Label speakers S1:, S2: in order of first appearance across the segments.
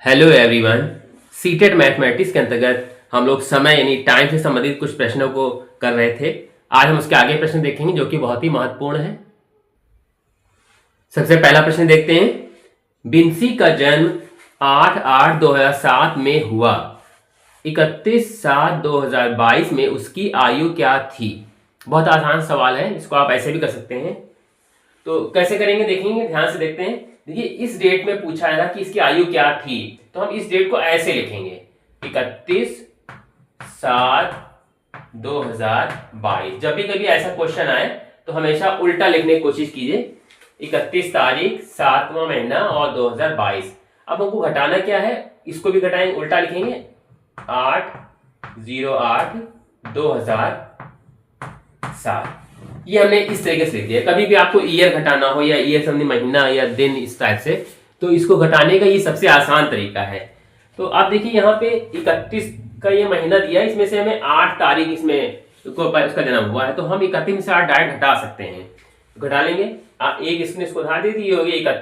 S1: Hello everyone. CTET mathematics के अंतर्गत हम लोग समय यानी टाइम से संबंधित कुछ प्रश्नों को कर रहे थे। आज हम उसके आगे प्रश्न देखेंगे जो कि बहुत ही महत्वपूर्ण है। सबसे पहला प्रश्न देखते हैं। बिन्सी का जन्म 8/8/2007 में हुआ। 31/7/2022 में उसकी आयु क्या थी? बहुत आसान सवाल है, इसको आप ऐसे भी कर सकते हैं। तो कैसे करेंगे देखेंगे, ध्यान से देखते हैं। देखिए, इस डेट में पूछा है ना कि इसकी आयु क्या थी, तो हम इस डेट को ऐसे लिखेंगे 31/7/2022। जब भी कभी ऐसा क्वेश्चन आए तो हमेशा उल्टा लिखने की कोशिश कीजिए। 31 तारीख 7वां महीना और 2022। अब हमको घटाना क्या है, इसको भी घटाएंगे, उल्टा लिखेंगे 8/08/2007। ये हमने इस तरीके से लिख दिया। कभी भी आपको ईयर घटाना हो या ईयर समझे महीना या दिन इस टाइप से, तो इसको घटाने का ये सबसे आसान तरीका है। तो आप देखिए यहाँ पे 31 का ये महीना दिया है, इसमें से हमें 8 तारीख इसमें उसका जन्म हुआ है, तो हम 31 में से 8 डायरेक्ट घटा सकते हैं। घटा लेंगे, एक इसने इसको उधार दे दी, ये हो गया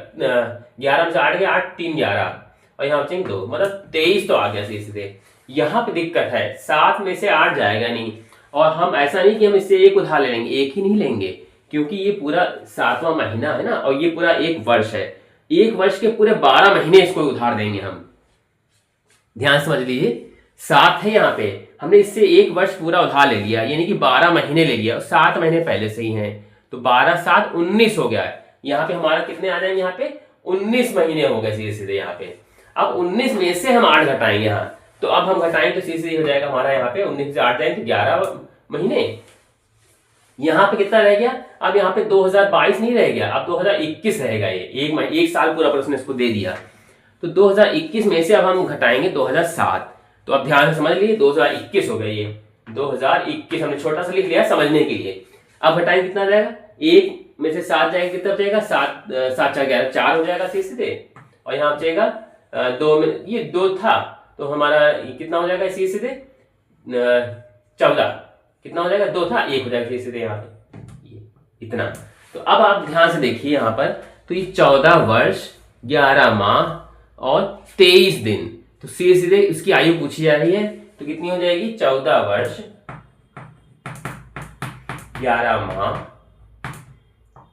S1: 11 में से 8 गया 8 3 11 और यहाँ बचेंगे 2, मतलब 23 तो आ गया सीधे। यहाँ पे दिक्कत है, 7 में से 8 जाएगा नहीं, और हम ऐसा नहीं कि हम इससे एक उधार ले लेंगे, एक ही नहीं लेंगे, क्योंकि ये पूरा 7वां महीना है ना, और ये पूरा एक वर्ष है। एक वर्ष के पूरे 12 महीने इसको उधार देंगे हम। ध्यान समझ लीजिए, 7 है यहाँ पे, हमने इससे एक वर्ष पूरा उधार ले लिया, यानी कि 12 महीने ले लिया, और 7 महीने पहले से ही हैं, तो 12/7 19 हो गया है। यहाँ पे हमारा कितने आ जाएंगे, यहाँ पे 19 महीने हो गए सीधे सीधे यहाँ पे। अब 19 में से हम 8 घटाएंगे यहाँ, तो अब हम घटाएंगे तो सीधे हो जाएगा हमारा यहाँ पे 19 से 8 जाएंगे तो 11 महीने। यहाँ पे कितना रह गया, अब यहाँ पे 2022 नहीं रह गया, अब 2021 रहेगा। ये एक साल पूरा पर उसने इसको दे दिया, तो 2021 में से अब हम घटाएंगे 2007। तो अब ध्यान से समझ लीजिए, 2021 हो गया, ये 2021 हमने छोटा सा लिख लिया समझने के लिए। अब घटाएंगे कितना जाएगा, 1 में से 7 जाएगा, कितना बचेगा 7 7 4 11 4 हो जाएगा सीधे, और यहाँ बचेगा 2 में, ये 2 था तो हमारा कितना हो जाएगा इसी सीधे 14, कितना हो जाएगा 2 था 1 हो जाएगा सीधे यहाँ पे, ये इतना। तो अब आप ध्यान से देखिए यहाँ पर, तो ये 14 वर्ष 11 माह और 23 दिन, तो सीधे सीधे उसकी आयु पूछी जा रही है, तो कितनी हो जाएगी 14 वर्ष 11 माह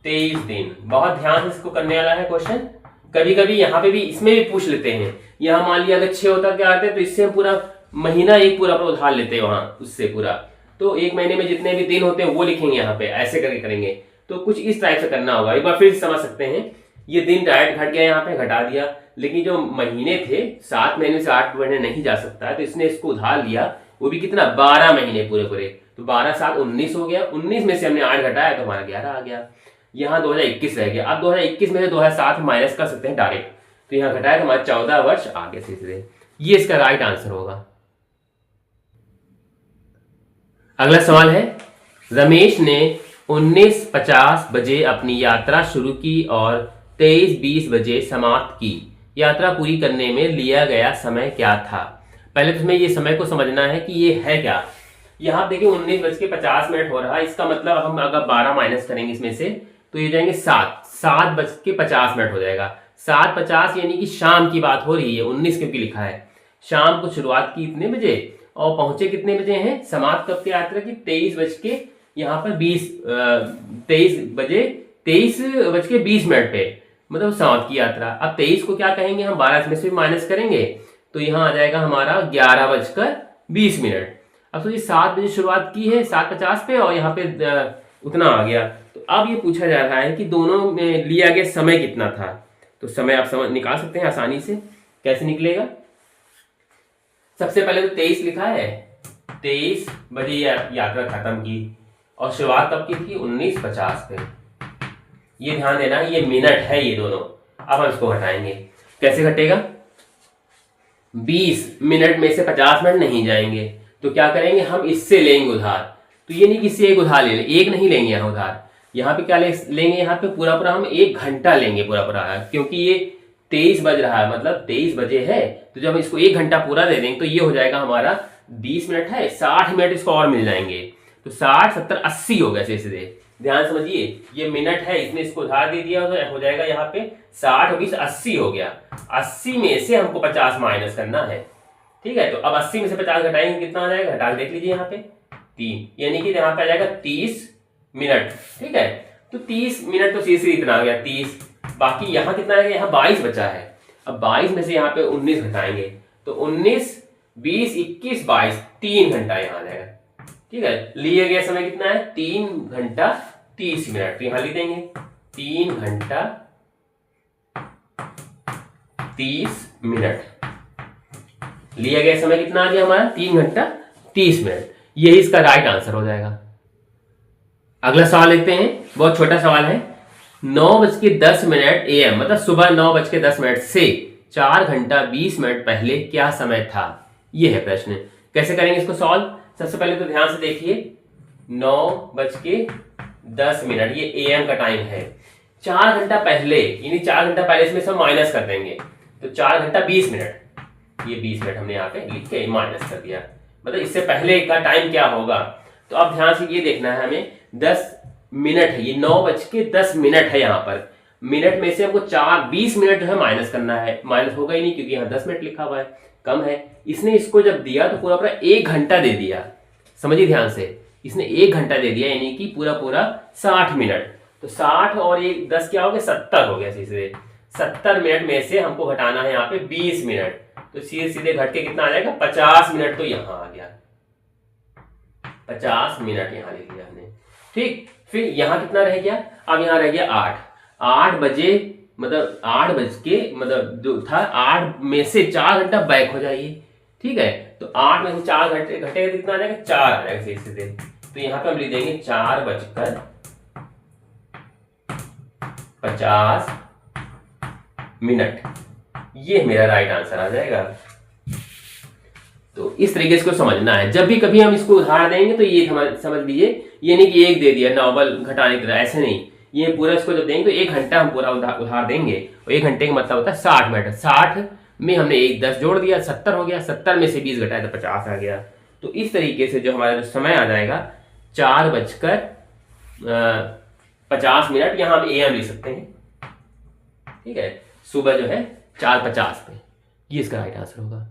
S1: 23 दिन। बहुत ध्यान से इसको करने वाला है क्वेश्चन। कभी कभी यहाँ पे भी इसमें भी पूछ लेते हैं, यहाँ मान लिया अगर 6 होता क्या आते हैं, तो इससे हम पूरा महीना एक पूरा उधार लेते हैं वहां उससे पूरा, तो एक महीने में जितने भी दिन होते हैं वो लिखेंगे यहाँ पे, ऐसे करके करेंगे। तो कुछ इस टाइप से करना होगा, एक बार फिर समझ सकते हैं। ये दिन डायरेक्ट घट गया, यहाँ पे घटा दिया, लेकिन जो महीने थे 7 महीने से 8 महीने नहीं जा सकता है, तो इसने इसको उधार लिया, वो भी कितना 12 महीने पूरे पूरे, तो 12/7 19 हो गया, 19 में से हमने 8 घटाया तो हमारा 11 आ गया। यहाँ 2021 रह गया, अब 2021 में से 2007 माइनस कर सकते हैं डायरेक्ट, तो यहाँ घटाया तो हमारा 14 वर्ष आ गया सीधे। ये इसका राइट आंसर होगा। अगला सवाल है, रमेश ने 19:50 बजे अपनी यात्रा शुरू की और 23:20 बजे समाप्त की। यात्रा पूरी करने में लिया गया समय क्या था? पहले तो इसमें ये समय को समझना है कि ये है क्या। यहाँ देखिए 19:50 हो रहा है, इसका मतलब हम अगर 12 माइनस करेंगे इसमें से, तो ये जाएंगे 7:50 हो जाएगा। 7:50 यानी कि शाम की बात हो रही है, 19 क्योंकि लिखा है। शाम को शुरुआत की इतने बजे और पहुंचे कितने बजे हैं, समाप्त कब की यात्रा की 23:20 पे, मतलब समाप्त की यात्रा। अब 23 को क्या कहेंगे हम, 12 में से माइनस करेंगे तो यहाँ आ जाएगा हमारा 11:20। अब सोचिए 7 बजे शुरुआत की है 7:50 पे, और यहाँ पे उतना आ गया। तो अब ये पूछा जा रहा है कि दोनों में लिया गया समय कितना था। तो समय आप समझ निकाल सकते हैं आसानी से, कैसे निकलेगा। सबसे पहले तो 23 लिखा है, 23 बजे यात्रा खत्म की, और शुरुआत कब की थी 19:50 पे। ये ध्यान देना, ये मिनट है ये दोनों। अब हम इसको घटाएंगे, कैसे घटेगा, 20 मिनट में से 50 मिनट नहीं जाएंगे, तो क्या करेंगे हम इससे लेंगे उधार। तो ये नहीं कि इससे एक उधार ले लें, एक नहीं लेंगे यहाँ उधार, यहाँ पे क्या लेंगे, यहाँ पे पूरा पूरा हम 1 घंटा लेंगे पूरा पूरा, क्योंकि ये 23 बज रहा है, मतलब 23 बजे है, तो जब हम इसको 1 घंटा पूरा दे देंगे तो ये हो जाएगा हमारा 20 मिनट है, 60 मिनट इसको और मिल जाएंगे, तो 60 70 80 हो गए सीधे। ध्यान समझिए, ये मिनट है, इसने इसको उधार दे दिया तो हो जाएगा यहाँ पे 60 और 20 80 हो गया। 80 में से हमको 50 माइनस करना है। ठीक है, तो अब 80 में से 50 घटाएंगे, कितना आ जाएगा, घटा के देख लीजिए यहाँ पे 3, यानी कि यहाँ पे आ जाएगा 30 मिनट। ठीक है, तो 30 मिनट तो सीधे इतना आ गया 30, बाकी यहाँ कितना आ गया, यहाँ 22 बचा है। अब 22 में से यहाँ पे 19 घटाएंगे तो 19 20 21 22, 3 घंटा यहाँ आ जाएगा। ठीक है, लिए गया समय कितना है, 3 घंटा 30 मिनट, तो यहाँ लिख देंगे 3 घंटा 30 मिनट। लिया गया समय कितना आ गया हमारा, 3 घंटा 30 मिनट। यही इसका राइट आंसर हो जाएगा। अगला सवाल देखते हैं, बहुत छोटा सवाल है। 9:10 AM मतलब सुबह 9:10 से 4 घंटा 20 मिनट पहले क्या समय था, यह है प्रश्न। कैसे करेंगे इसको सॉल्व, सबसे पहले तो ध्यान से देखिए 9:10 ये AM का टाइम है। 4 घंटा पहले यानी 4 घंटा पहले इसमें सब माइनस कर देंगे तो 4 घंटा 20 मिनट, ये 20 मिनट हमने यहाँ पे लिख के माइनस कर दिया, मतलब इससे पहले का टाइम क्या होगा। तो अब ध्यान से ये देखना है हमें, 10 मिनट है, ये 9:10 है। यहाँ पर मिनट में से हमको 20 मिनट जो है माइनस करना है। माइनस होगा ही नहीं क्योंकि यहाँ 10 मिनट लिखा हुआ है, कम है। इसने इसको जब दिया तो पूरा पूरा 1 घंटा दे दिया, समझिए ध्यान से, इसने 1 घंटा दे दिया यानी कि पूरा पूरा 60 मिनट। तो 60 और 10 क्या हो गया, 70 हो गया। सीधे 70 मिनट में से हमको घटाना है यहाँ पे 20 मिनट, तो सीधे सीधे घट के कितना आ जाएगा, 50 मिनट। तो यहाँ आ गया 50 मिनट, यहाँ लिख लिया हमने। ठीक, फिर यहाँ कितना रह गया, अब यहाँ रह गया 8 बजे, मतलब 8 बज के मतलब जो था 8 में से 4 घंटा बैक हो जाइए। ठीक है, तो 8 में से 4 घंटे घटेगा कितना आ जाएगा, 4 आ जाएगा सीधे सीधे। तो यहाँ पे हम लिख देंगे 4:50 मिनट, ये मेरा राइट आंसर आ जाएगा। तो इस तरीके से इसको समझना है। जब भी कभी हम इसको उधार देंगे तो ये समझ लीजिए, ये नहीं कि 1 दे दिया नॉवल घटाने की तरह, ऐसे नहीं। ये पूरा इसको जब देंगे तो 1 घंटा हम पूरा उधार देंगे, और 1 घंटे का मतलब होता है 60 मिनट। 60 में हमने 1 10 जोड़ दिया, 70 हो गया। 70 में से 20 घटाया तो 50 आ गया। तो इस तरीके से जो हमारा समय आ जाएगा 4:50 मिनट, यहाँ हम AM लिख सकते हैं। ठीक है, सुबह जो है 4:50 पे, ये इसका राइट आंसर होगा।